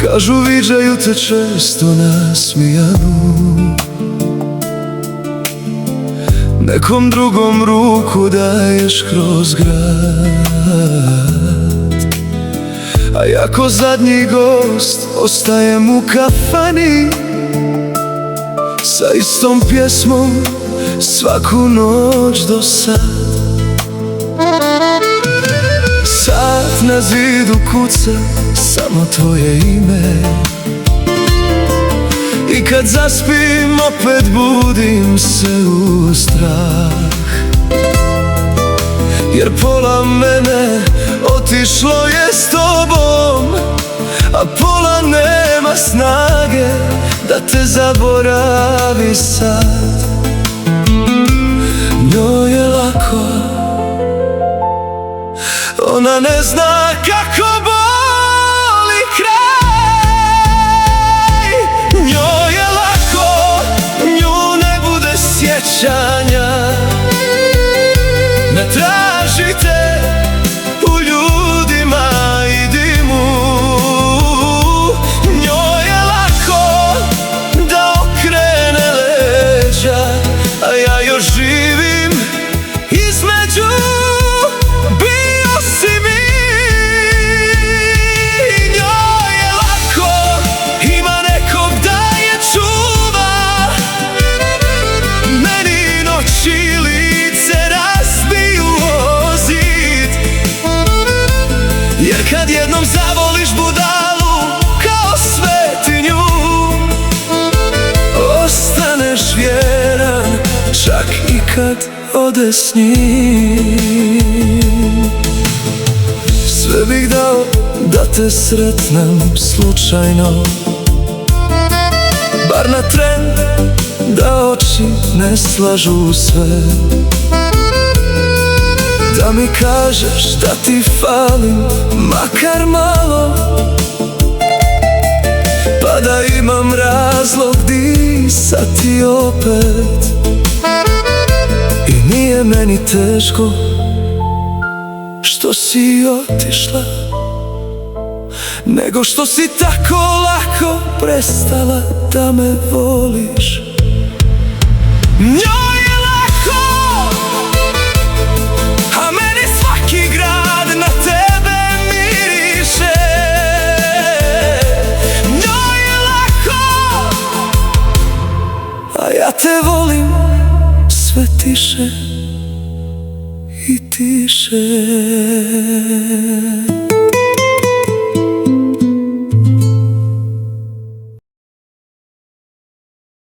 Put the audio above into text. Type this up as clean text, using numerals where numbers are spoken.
Kažu viđaju te često nasmijanu, nekom drugom ruku daješ kroz grad, a ja ko zadnji gost ostajem u kafani sa istom pjesmom svaku noć do sad. Sat na zidu kuca samo tvoje ime i kad zaspim opet budim se u strah, jer pola mene otišlo je s tobom, a pola nema snage da te zaboravi sad. Njoj je lako, ona ne zna kako boli kraj. Njoj je lako, nju ne bude sjećanja, ne tražite u ljudima i dimu. Njoj je lako da okrene leđa, a ja još živim između. Jer kad jednom zavoliš budalu kao svetinju, ostaneš vjeran čak i kad ode s njim. Sve bih dao da te sretnem slučajno, bar na tren, da oči ne slažu sve, da mi kažeš da ti falim makar malo, pa da imam razlog disati opet. I nije meni teško što si otišla, nego što si tako lako prestala da me voliš. Njoj je lako, a meni svaki grad na tebe miriše. Njoj je lako, a ja te volim sve tiše i tiše.